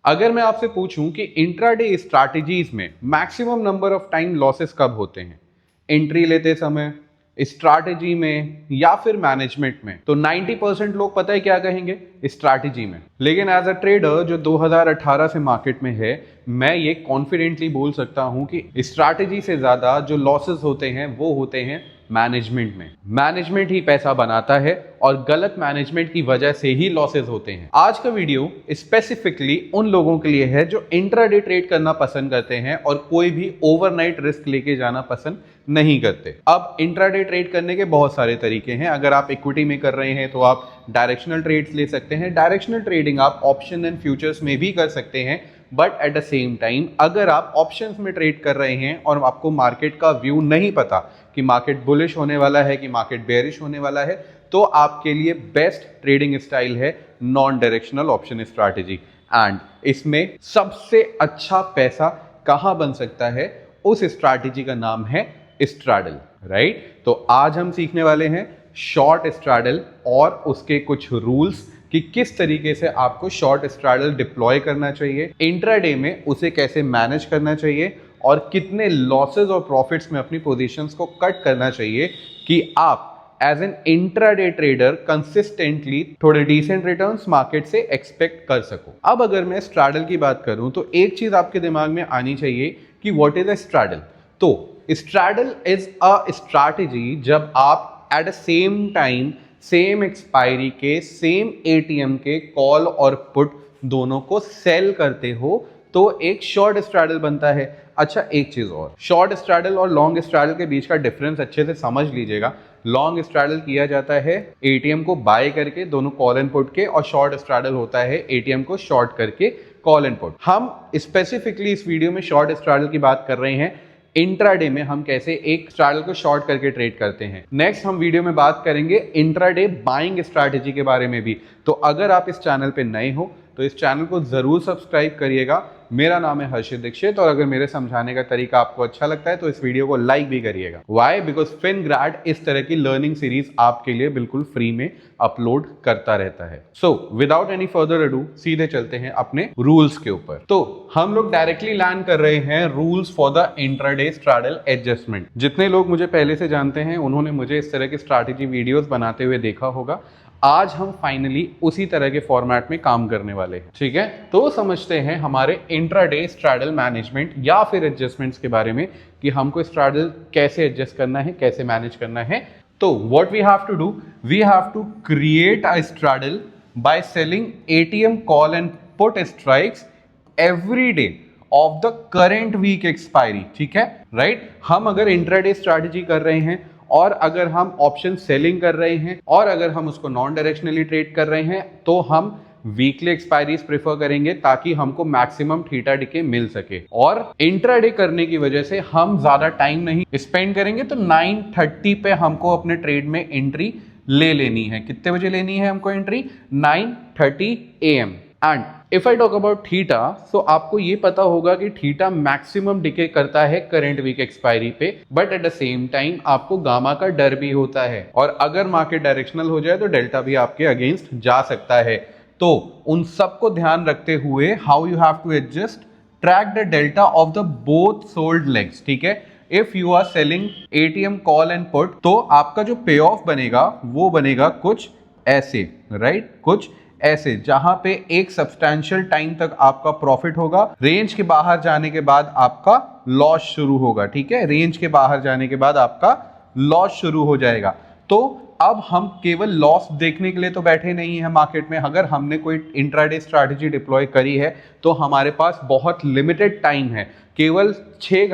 अगर मैं आपसे पूछूं कि इंट्राडे स्ट्रैटेजीज में maximum number of time losses कब होते हैं, एंट्री लेते समय, स्ट्रैटेजी में या फिर मैनेजमेंट में, तो 90% लोग पता है क्या कहेंगे, स्ट्रैटेजी में। लेकिन एज अ ट्रेडर जो 2018 से मार्केट में है, मैं ये कॉन्फिडेंटली बोल सकता हूं कि स्ट्रैटेजी से ज्यादा जो लॉसेस होते हैं वो होते हैं मैनेजमेंट में। मैनेजमेंट ही पैसा बनाता है और गलत मैनेजमेंट की वजह से ही लॉसेस होते हैं। आज का वीडियो स्पेसिफिकली उन लोगों के लिए है जो इंट्राडे ट्रेड करना पसंद करते हैं और कोई भी ओवरनाइट रिस्क लेके जाना पसंद नहीं करते। अब इंट्राडे ट्रेड करने के बहुत सारे तरीके हैं। अगर आप इक्विटी में कर रहे हैं तो आप डायरेक्शनल ट्रेड्स ले सकते हैं। डायरेक्शनल ट्रेडिंग आप ऑप्शन एंड फ्यूचर्स में भी कर सकते हैं, but at the same time अगर आप ऑप्शंस में ट्रेड कर रहे हैं और आपको मार्केट का व्यू नहीं पता कि मार्केट बुलिश होने वाला है कि मार्केट बेयरिश होने वाला है, तो आपके लिए बेस्ट ट्रेडिंग स्टाइल है non directional option strategy. And इसमें सबसे अच्छा पैसा कहां बन सकता है, उस स्ट्रैटेजी का नाम है स्ट्रैडल, राइट। तो आज हम सीखने वाले हैं शॉर्ट स्ट्रैडल और उसके कुछ रूल्स कि किस तरीके से आपको शॉर्ट स्ट्रैडल डिप्लॉय करना चाहिए, इंट्राडे में उसे कैसे मैनेज करना चाहिए और कितने लॉसेस और प्रॉफिट्स में अपनी पोजीशंस को कट करना चाहिए कि आप as an intraday trader consistently थोड़े डिसेंट रिटर्न्स मार्केट से एक्सपेक्ट कर सको। अब अगर मैं स्ट्रैडल की बात करूं तो एक चीज आपके दिमाग में आनी चाहिए कि व्हाट इज अ स्ट्रैडल। तो स्ट्रैडल इज अ स्ट्रैटेजी जब आप eight the same time same expiry के सेम एटीएम के कॉल और पुट दोनों को सेल करते हो, तो एक शॉर्ट स्ट्रैडल बनता है। अच्छा, एक चीज और, शॉर्ट स्ट्रैडल और लॉन्ग स्ट्रैडल के बीच का डिफरेंस अच्छे से समझ लीजिएगा। लॉन्ग स्ट्रैडल किया जाता है एटीएम को बाय करके दोनों कॉल एंड पुट के, और शॉर्ट स्ट्रैडल होता है एटीएम को शॉर्ट करके कॉल एंड पुट। हम स्पेसिफिकली इस वीडियो में शॉर्ट स्ट्रैडल की बात कर रहे हैं, इंट्राडे में हम कैसे एक स्ट्रैडल को शॉर्ट करके ट्रेड करते हैं। नेक्स्ट हम वीडियो में बात करेंगे इंट्राडे बाइंग स्ट्रैटेजी के बारे में भी। तो अगर आप इस चैनल पे नए हो तो इस चैनल को जरूर सब्सक्राइब करिएगा। मेरा नाम है हर्षित दीक्षित और अगर मेरे समझाने का तरीका आपको अच्छा लगता है तो इस वीडियो को लाइक भी करिएगा। वाई? बिकॉज फिनग्रैड इस तरह की लर्निंग सीरीज आपके लिए बिल्कुल फ्री में अपलोड करता रहता है। So without any further ado सीधे चलते हैं अपने रूल्स के ऊपर। तो हम लोग डायरेक्टली लैंड कर रहे हैं rules for the intraday straddle adjustment. जितने लोग मुझे पहले से जानते हैं उन्होंने मुझे इस तरह के स्ट्रैटेजी वीडियोस बनाते हुए देखा होगा। आज हम फाइनली उसी तरह के फॉर्मेट में काम करने वाले हैं, ठीक है। तो समझते हैं हमारे इंट्राडे स्ट्रैडल मैनेजमेंट या फिर एडजस्टमेंट्स के बारे में कि हमको स्ट्रैडल कैसे एडजस्ट करना है, कैसे मैनेज करना है। तो what we have to do, we have to create a straddle by selling ATM call and put strikes every day of the current week expiry, ठीक है, राइट। हम अगर इंट्राडे स्ट्रैटेजी कर रहे हैं और अगर हम ऑप्शन सेलिंग कर रहे हैं और अगर हम उसको नॉन डायरेक्शनली ट्रेड कर रहे हैं तो हम वीकली एक्सपायरीज प्रेफर करेंगे ताकि हमको मैक्सिमम थीटा डिके मिल सके। और इंट्राडे करने की वजह से हम ज्यादा टाइम नहीं स्पेंड करेंगे, तो 9:30 पे हमको अपने ट्रेड में एंट्री ले लेनी है। कितने बजे लेनी है हमको entry? 9:30 AM। And if I talk about theta, तो आपको ये पता होगा कि थीटा मैक्सिमम डिके करता है करंट वीक एक्सपायरी पे, but at the same time आपको गामा का डर भी होता है और अगर मार्केट डायरेक्शनल हो जाए तो डेल्टा भी आपके अगेंस्ट जा सकता है। तो उन सबको ध्यान रखते हुए how you have to adjust, track the delta of the both sold legs, ठीक है। If you are selling ATM call and put तो आपका जो पे ऑफ बनेगा वो बनेगा कुछ ऐसे, राइट, कुछ ऐसे, जहां पे एक सब्सटैंशियल टाइम तक आपका प्रॉफिट होगा, रेंज के बाहर जाने के बाद आपका लॉस शुरू होगा, ठीक है। रेंज के बाहर जाने के बाद आपका लॉस शुरू हो जाएगा। तो अब हम केवल लॉस देखने के लिए तो बैठे नहीं हैं मार्केट में। अगर हमने कोई इंट्राडे स्ट्रैटेजी डिप्लॉय करी है तो हमारे पास बहुत लिमिटेड टाइम है, केवल 6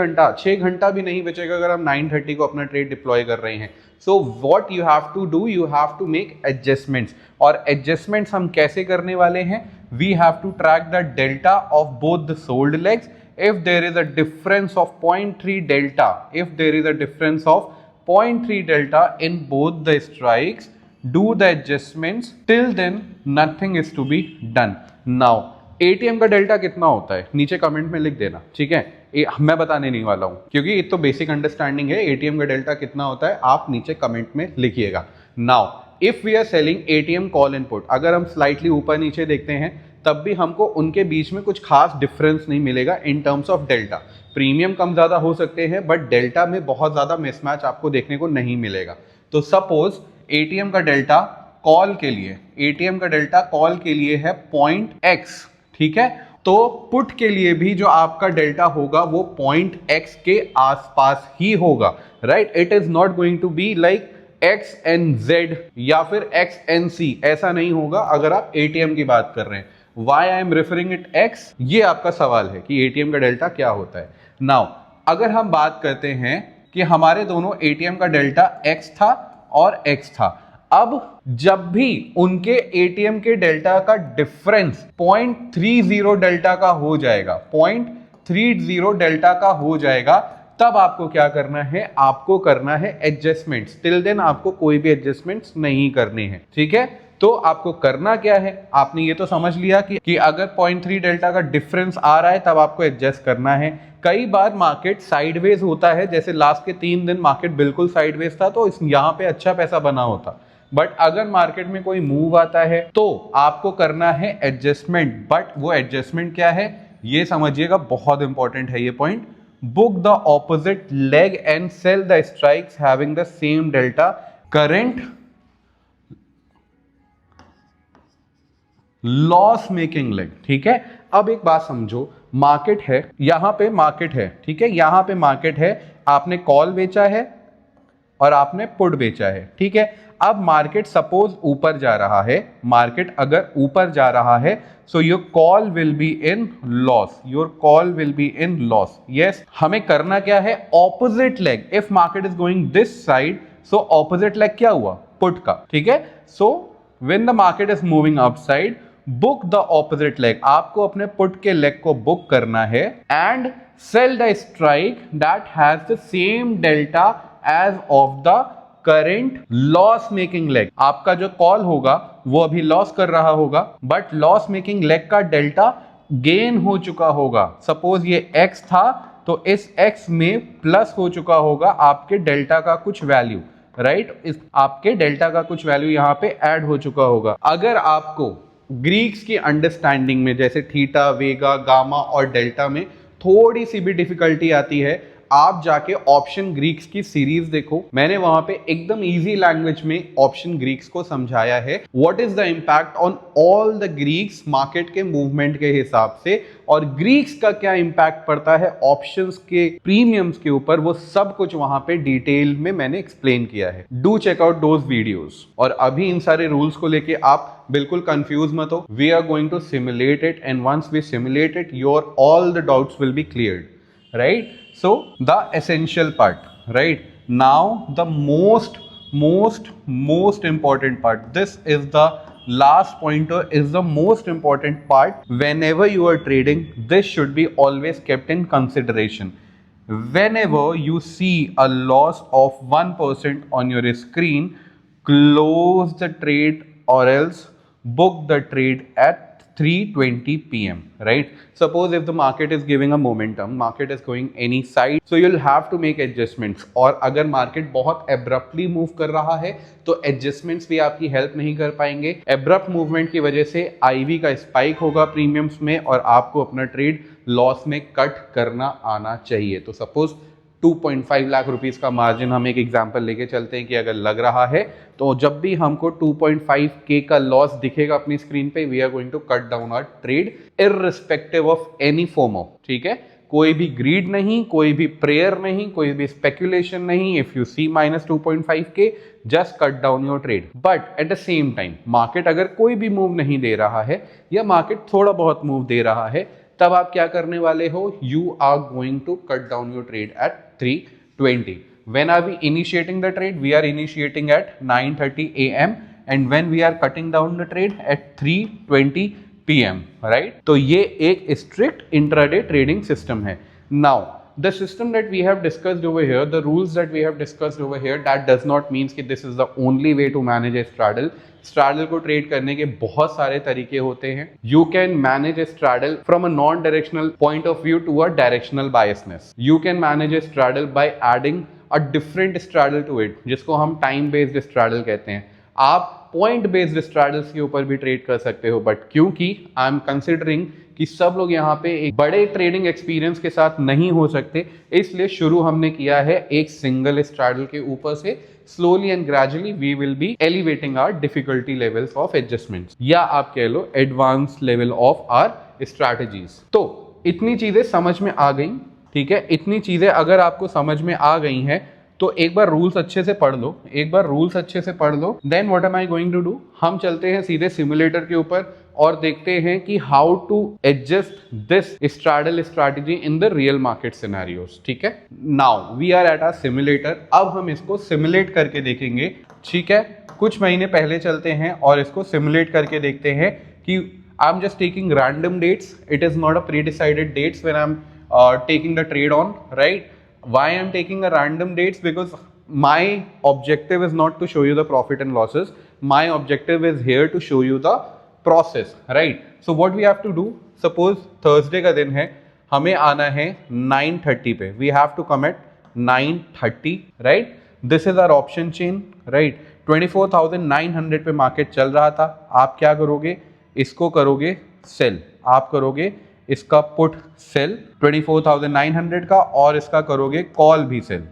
घंटा भी नहीं बचेगा अगर हम 9:30 को अपना ट्रेड डिप्लॉय कर रहे हैं। So what you have to do, you have to make adjustments. और एडजस्टमेंट्स हम कैसे करने वाले हैं? We have to track the delta of both the sold legs. If there is a difference of 0.3 delta, if there is a difference of 0.3 delta in both the strikes, do the adjustments, till then nothing is to be done. Now ATM का delta कितना होता है नीचे comment में लिख देना, ठीक है। मैं बताने नहीं वाला हूं क्योंकि ये तो बेसिक अंडरस्टैंडिंग है। एटीएम का डेल्टा कितना होता है आप नीचे कमेंट में लिखिएगा। Now if we are selling ATM call and put, अगर हम स्लाइटली ऊपर नीचे देखते हैं तब भी हमको उनके बीच में कुछ खास डिफरेंस नहीं मिलेगा in terms of delta. Premium कम ज़्यादा हो सकते हैं बट डेल्टा में बहुत ज़्यादा मिसमैच आपको देखने को नहीं मिलेगा। तो सपोज एटीएम का डेल्टा कॉल के लिए, एटीएम का डेल्टा कॉल के लिए है 0.x, ठीक है, तो पुट के लिए भी जो आपका डेल्टा होगा वो 0.x के आसपास ही होगा, right. It is not going to be like x and z या फिर x and c, ऐसा नहीं होगा अगर आप एटीएम की बात कर रहे हैं। Why I am referring it x, ये आपका सवाल है कि एटीएम का डेल्टा क्या होता है। नाउ अगर हम बात करते हैं कि हमारे दोनों एटीएम का डेल्टा x था और x था, अब जब भी उनके एटीएम के डेल्टा का डिफरेंस 0.30 डेल्टा का हो जाएगा, 0.30 डेल्टा का हो जाएगा, तब आपको क्या करना है, आपको करना है एडजस्टमेंट्स। टिल देन आपको कोई भी एडजस्टमेंट्स नहीं करने हैं, ठीक है। तो आपको करना क्या है, आपने ये तो समझ लिया कि अगर 0.3 डेल्टा का डिफरेंस आ रहा है तब आपको एडजस्ट करना है। कई बार मार्केट साइडवेज होता है, जैसे लास्ट के 3 दिन मार्केट बिल्कुल साइडवेज था तो यहाँ पे अच्छा पैसा बना होता, बट अगर मार्केट में कोई मूव आता है तो आपको करना है एडजस्टमेंट। बट वो एडजस्टमेंट क्या है ये समझिएगा, बहुत इंपॉर्टेंट है ये point. Book the opposite leg and sell the strikes having the same delta current loss making leg, ठीक है। अब एक बात समझो, मार्केट है, यहां पे मार्केट है, ठीक है, यहां पे मार्केट है, आपने कॉल बेचा है और आपने पुट बेचा है, ठीक है। अब मार्केट सपोज ऊपर जा रहा है, मार्केट अगर ऊपर जा रहा है, so your call will be in loss, your call will be in loss. Yes, हमें करना क्या है, opposite leg. If market is going this side, so opposite leg क्या हुआ, पुट का, ठीक है। So when the market is moving up side, book the opposite leg, आपको अपने पुट के लेग को बुक करना है and sell the strike that has the same delta as of the current loss making leg. आपका जो call होगा वो अभी लॉस कर रहा होगा, बट लॉस मेकिंग लेग का डेल्टा गेन हो चुका होगा। सपोज ये x था तो इस x में प्लस हो चुका होगा आपके डेल्टा का कुछ वैल्यू, राइट। इस आपके डेल्टा का कुछ वैल्यू यहाँ पे ऐड हो चुका होगा। अगर आपको ग्रीक्स की अंडरस्टैंडिंग में जैसे थीटा, वेगा, गामा और डेल्टा में थोड़ी सी भी डिफिकल्टी आती है, आप जाके ऑप्शन ग्रीक्स की सीरीज देखो, मैंने वहां पे एकदम इजी लैंग्वेज में ऑप्शन ग्रीक्स को समझाया है। What is the impact on all the Greeks market के मूवमेंट के हिसाब से, और ग्रीक्स का क्या इंपैक्ट पड़ता है ऑप्शंस के प्रीमियम्स के ऊपर, वो सब कुछ वहां पे डिटेल में मैंने एक्सप्लेन किया है। Do check out those videos. और अभी इन सारे रूल्स को लेके आप बिल्कुल कंफ्यूज मत हो। We are going to simulate it and once we simulate it, your all the doubts will be cleared, right? So the essential part, right? Now the most important part, this is the last pointer, is the most important part. Whenever you are trading, this should be always kept in consideration. Whenever you see a loss of 1% on your screen, close the trade or else book the trade at 3:20 p.m. right? Suppose if the market is giving a momentum, market is going any side, so you'll have to make adjustments. और अगर market बहुत abruptly move कर रहा है तो adjustments भी आपकी help नहीं कर पाएंगे। एब्रप्ट मूवमेंट की वजह से IV का स्पाइक होगा प्रीमियम्स में और आपको अपना ट्रेड लॉस में कट करना आना चाहिए। तो सपोज 2.5 लाख रुपीस का मार्जिन, हम एक एग्जांपल लेके चलते हैं कि अगर लग रहा है तो जब भी हमको 2.5K का लॉस दिखेगा अपनी स्क्रीन पे, we are going to cut down our trade irrespective of any FOMO, ठीक है। कोई भी ग्रीड नहीं, कोई भी प्रेयर नहीं, कोई भी स्पेकुलेशन नहीं। If you see -2.5K, just cut down your trade. But at the same time market अगर कोई भी मूव नहीं दे रहा है या मार्केट थोड़ा बहुत मूव दे रहा है, तब आप क्या करने वाले हो, you are going to cut down your trade at 3:20. When are we initiating the trade? We are initiating at 9:30 a.m. and when we are cutting down the trade at 3:20 p.m. right? तो ये एक strict intraday trading system है. Now the system that we have discussed over here, the rules that we have discussed over here, that does not mean कि this is the only way to manage a straddle. Straddle को trade करने के बहुत सारे तरीके होते हैं। You can manage a straddle from a non directional point of view to a directional biasness. You can manage a straddle by adding a different straddle to it, जिसको हम टाइम बेस्ड स्ट्रैडल कहते हैं। आप point based straddles के ऊपर भी trade कर सकते हो, बट क्योंकि आई एम कंसिडरिंग कि सब लोग यहाँ पे एक बड़े ट्रेडिंग एक्सपीरियंस के साथ नहीं हो सकते, इसलिए शुरू हमने किया है एक सिंगल स्ट्रैडल के ऊपर से। Slowly and gradually we will be elevating our difficulty levels of adjustments, या आप कह लो advance level of our strategies. तो इतनी चीजें समझ में आ गई, ठीक है। इतनी चीजें अगर आपको समझ में आ गई हैं तो एक बार रूल्स अच्छे से पढ़ लो, एक बार रूल्स अच्छे से पढ़ लो। Then what am I going to do, हम चलते हैं सीधे सिमुलेटर के ऊपर और देखते हैं कि how to adjust this straddle strategy in the real market scenarios, ठीक है। Now we are at a simulator, अब हम इसको सिमुलेट करके देखेंगे, ठीक है। कुछ महीने पहले चलते हैं और इसको सिमुलेट करके देखते हैं कि I am just taking random dates, it is not a pre decided dates when I am taking the trade on, right? Why I'm taking a random dates? Because my objective is not to show you the profit and losses. My objective is here to show you the process, right? So what we have to do, suppose Thursday का दिन है, हमें आना है 9:30 पे, we have to come at 9:30, right? This is our option chain, right? 24,900 पे market चल रहा था, आप क्या करोगे, इसको करोगे सेल, आप करोगे इसका पुट सेल 24,900 का, और इसका करोगे कॉल भी सेल,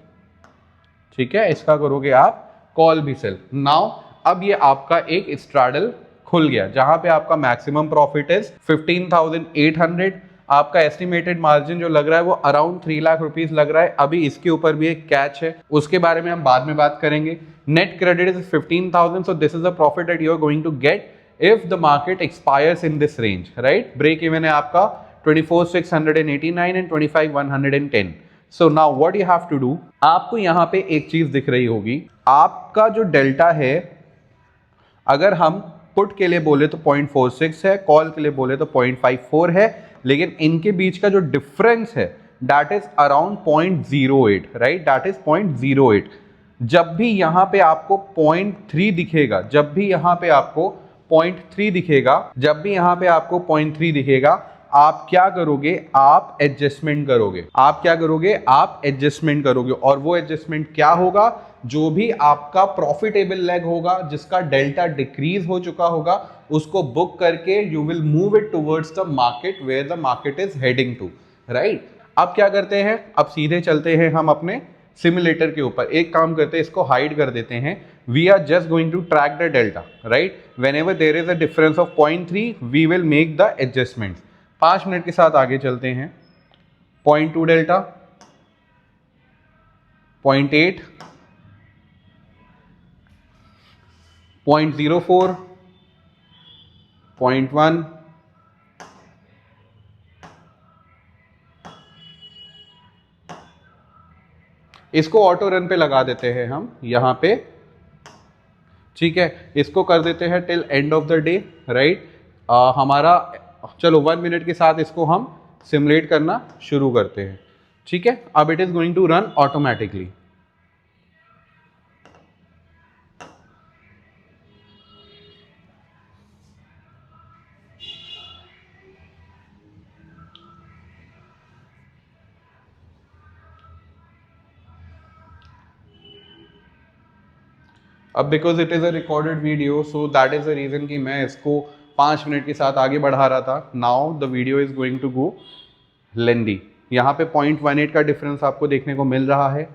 ठीक है, इसका करोगे आप कॉल भी सेल। नाउ अब ये आपका एक स्ट्रैडल खुल गया जहां पे आपका मैक्सिमम प्रॉफिट इज 15,800, आपका एस्टिमेटेड मार्जिन जो लग रहा है वो अराउंड 3 लाख रुपीस लग रहा है। अभी इसके ऊपर भी एक कैच है, उसके बारे में हम बाद में बात करेंगे। Net credit is 15,000, so this is the profit that you are going to get if the market expires in this range, right? Break even है आपका 24,689 and 25,110. So now what you have to do, आपको यहां पे एक चीज दिख रही होगी, आपका जो डेल्टा है, अगर हम पुट के लिए बोले तो 0.46 है, कॉल के लिए बोले तो 0.54 है, लेकिन इनके बीच का जो डिफरेंस है that is around 0.08, right? That is 0.08। जब भी यहां पे आपको 0.3 दिखेगा, जब भी यहां पे आपको 0.3 दिखेगा, जब भी यहां पे आपको 0.3 दिखेगा, आप क्या करोगे, आप एडजस्टमेंट करोगे। आप क्या करोगे, आप एडजस्टमेंट करोगे। और वो एडजस्टमेंट क्या होगा, जो भी आपका प्रॉफिटेबल लेग होगा, जिसका डेल्टा डिक्रीज हो चुका होगा, उसको बुक करके you will move it towards the market where the market is heading to, right? अब क्या करते हैं, अब सीधे चलते हैं हम अपने सिमुलेटर के ऊपर। एक काम करते हैं, इसको हाइड कर देते हैं। We are just going to track the delta, right? Whenever there is a difference of 0.3 we will make the adjustment. 5 minute के साथ आगे चलते हैं। 0.2 डेल्टा, 0.8, 0.04, 0.1, इसको ऑटो रन पे लगा देते हैं हम यहां पे, ठीक है। इसको कर देते हैं till end of the day, right? हमारा चलो 1 मिनट के साथ इसको हम सिमुलेट करना शुरू करते हैं, ठीक है। अब it is going to run automatically. अब because it is a recorded video, so that is the reason कि मैं इसको 5 मिनट के साथ आगे बढ़ा रहा था। Now the video is going to go lengthy. यहाँ पे 0.18 का डिफरेंस आपको देखने को मिल रहा है।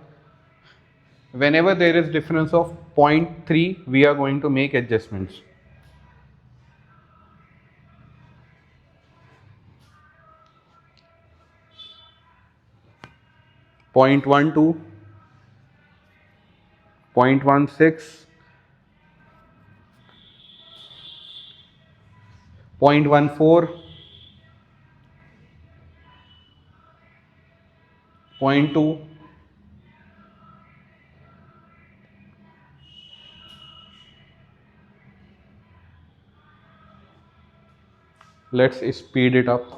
whenever there is difference of 0.3 we are going to make adjustments. Point 0.12, 0.16, 0.14, 0.2, let's speed it up.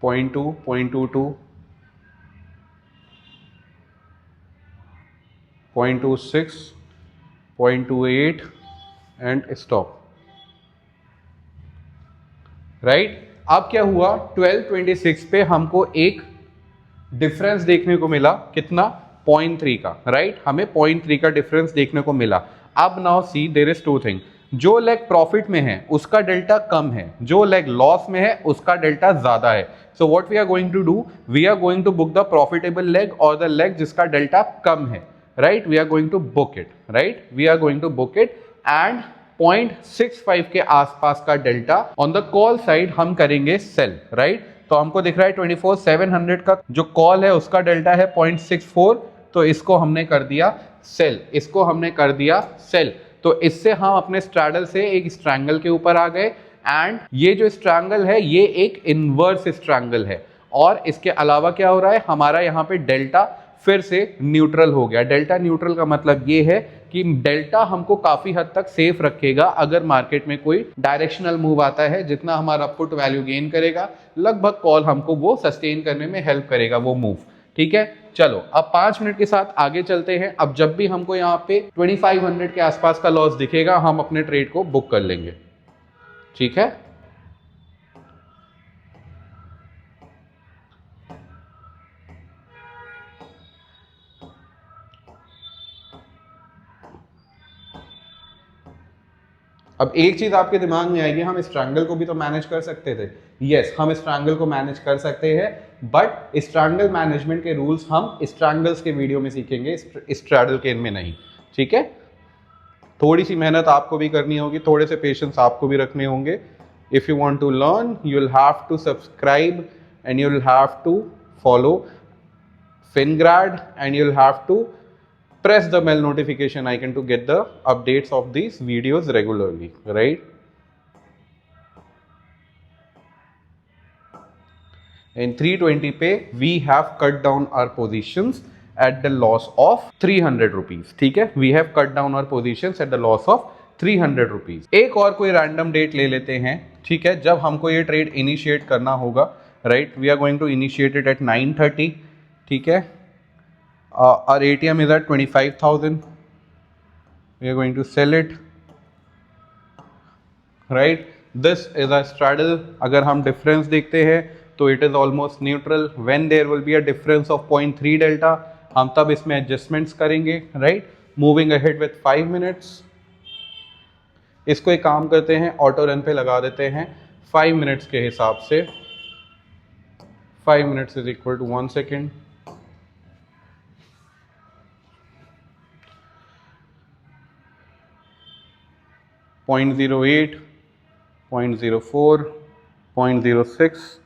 0.2, 0.22, 0.26, 0.28 and stop. Right, अब क्या हुआ, 1226 पे हमको एक डिफरेंस देखने को मिला, कितना, 0.3 का। राइट, हमें 0.3 का डिफरेंस देखने को मिला। अब now see there is two thing, जो लेग प्रॉफिट में है उसका डेल्टा कम है, जो लेग लॉस में है उसका डेल्टा ज्यादा है। So what we are going to do, we are going to book the profitable leg और द लेग जिसका डेल्टा कम है। Right, we are going to book it. Right, we are going to book it and 0.65 के आसपास का delta on the call side हम करेंगे cell. Right, तो हमको दिख रहा है 24,700 का जो कॉल है उसका डेल्टा है 0.64, तो इसको हमने कर दिया सेल, इसको हमने कर दिया सेल। तो इससे हम अपने स्ट्रैडल से एक स्ट्रैंगल के ऊपर आ गए एंड ये जो स्ट्रैंगल है ये एक इनवर्स स्ट्रैंगल है। और इसके अलावा क्या हो रहा है, हमारा यहाँ पे डेल्टा फिर से न्यूट्रल हो गया। डेल्टा न्यूट्रल का मतलब ये है कि डेल्टा हमको काफी हद तक सेफ रखेगा अगर मार्केट में कोई डायरेक्शनल मूव आता है। जितना हमारा पुट वैल्यू गेन करेगा लगभग कॉल हमको वो सस्टेन करने में हेल्प करेगा वो मूव। ठीक है, चलो अब 5 मिनट के साथ आगे चलते हैं। अब जब भी हमको यहाँ पे 2500 के आसपास का लॉस दिखेगा हम अपने ट्रेड को बुक कर लेंगे। ठीक है, अब एक चीज आपके दिमाग में आएगी, हम इस ट्रायंगल को भी तो मैनेज कर सकते थे। यस, हम इस ट्रायंगल को मैनेज कर सकते हैं, बट इस ट्रायंगल मैनेजमेंट के रूल्स हम इस ट्रायंगल्स के वीडियो में सीखेंगे, इस स्ट्रैडल के इनमें नहीं। ठीक है, थोड़ी सी मेहनत आपको भी करनी होगी, थोड़े से पेशेंस आपको भी रखने होंगे। If you want to learn you will have to subscribe and you will have to follow FinGrad and you'll have to press the bell notification icon to get the updates of these videos regularly, right? In 320 पे we have cut down our positions at the loss of 300 rupees. ठीक है, we have cut down our positions at the loss of 300 rupees. एक और कोई random date ले लेते हैं। ठीक है, जब हमको ये ट्रेड इनिशिएट करना होगा, right, we are going to initiate it at 9:30। ठीक है, our ATM is at 25,000. We are going to sell it. Right, this is a straddle. अगर हम डिफरेंस देखते हैं तो it is almost neutral. When there will be a difference of 0.3 delta, हम तब इसमें एडजस्टमेंट्स करेंगे। Right, moving ahead with 5 minutes. इसको एक काम करते हैं, ऑटो रन पे लगा देते हैं 5 मिनट्स के हिसाब से। 5 minutes is equal to 1 second. .08, 0.04, 0.06,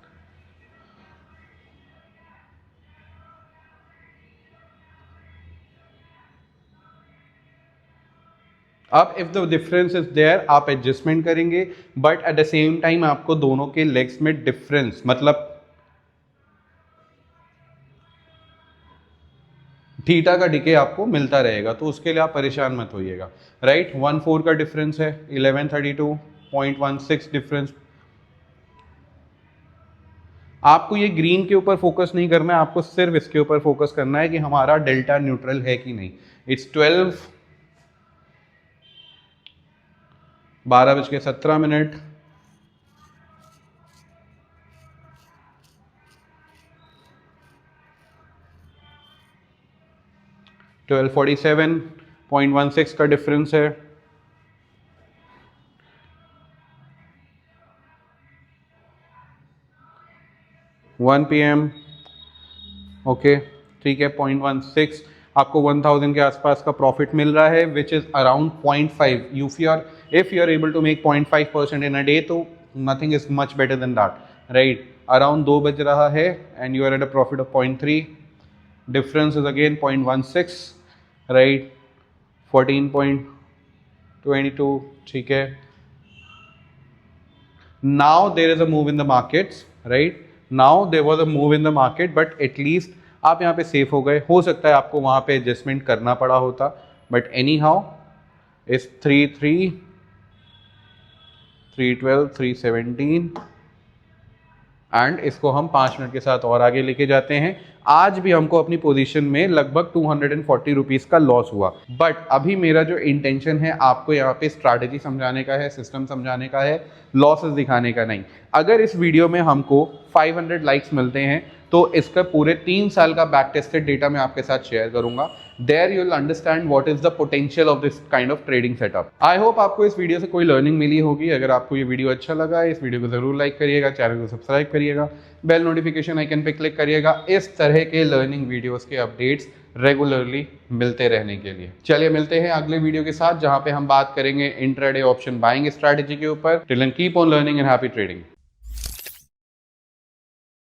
अब if the difference is there आप एडजस्टमेंट करेंगे, but at the same time आपको दोनों के लेग्स में डिफरेंस मतलब थीटा का डिके आपको मिलता रहेगा, तो उसके लिए आप परेशान मत होइएगा। राइट, 1.4 का डिफरेंस है, 1132, 0.16 डिफरेंस। आपको ये ग्रीन के ऊपर फोकस नहीं करना है, आपको सिर्फ इसके ऊपर फोकस करना है कि हमारा डेल्टा न्यूट्रल है कि नहीं। इट्स 12:17। 12:47, 0.16 का डिफरेंस है। वन PM, ओके, ठीक है, 0.16 आपको 1000 के आसपास का प्रॉफिट मिल रहा है, which is around 0.5। If you are able to make 0.5% in a day, तो nothing is much better than that. Right, around 2 बज रहा है and you are at a profit of 0.3। Difference is again 0.16, right, 14.22। ठीक है, now there is a move in the markets. Right, now there was a move in the market, but at least आप यहाँ पे safe हो गए। हो सकता है आपको वहाँ पे एडजस्टमेंट करना पड़ा होता, बट एनी हाउ इस 3.3, 3.12, 3.17, एंड इसको हम 5 मिनट के साथ और आगे लेके जाते हैं। आज भी हमको अपनी पोजीशन में लगभग 240 रुपीस का लॉस हुआ, बट अभी मेरा जो इंटेंशन है आपको यहाँ पे स्ट्रैटेजी समझाने का है, सिस्टम समझाने का है, लॉसेस दिखाने का नहीं। अगर इस वीडियो में हमको 500 लाइक्स मिलते हैं तो इसका पूरे 3 साल का बैक टेस्टेड डेटा मैं आपके साथ शेयर करूंगा। There you will understand what is the potential of this kind of trading setup. I hope आपको इस वीडियो से कोई लर्निंग मिली होगी। अगर आपको ये वीडियो अच्छा लगा है, इस वीडियो को जरूर लाइक करिएगा, चैनल को सब्सक्राइब करिएगा, बेल नोटिफिकेशन आइकन पे क्लिक करिएगा इस तरह के लर्निंग वीडियोस के अपडेट्स रेगुलरली मिलते रहने के लिए। चलिए मिलते हैं अगले वीडियो के साथ, जहां पे हम बात करेंगे इंट्राडे ऑप्शन बाइंग स्ट्रैटेजी के ऊपर। Till then keep on learning and happy trading.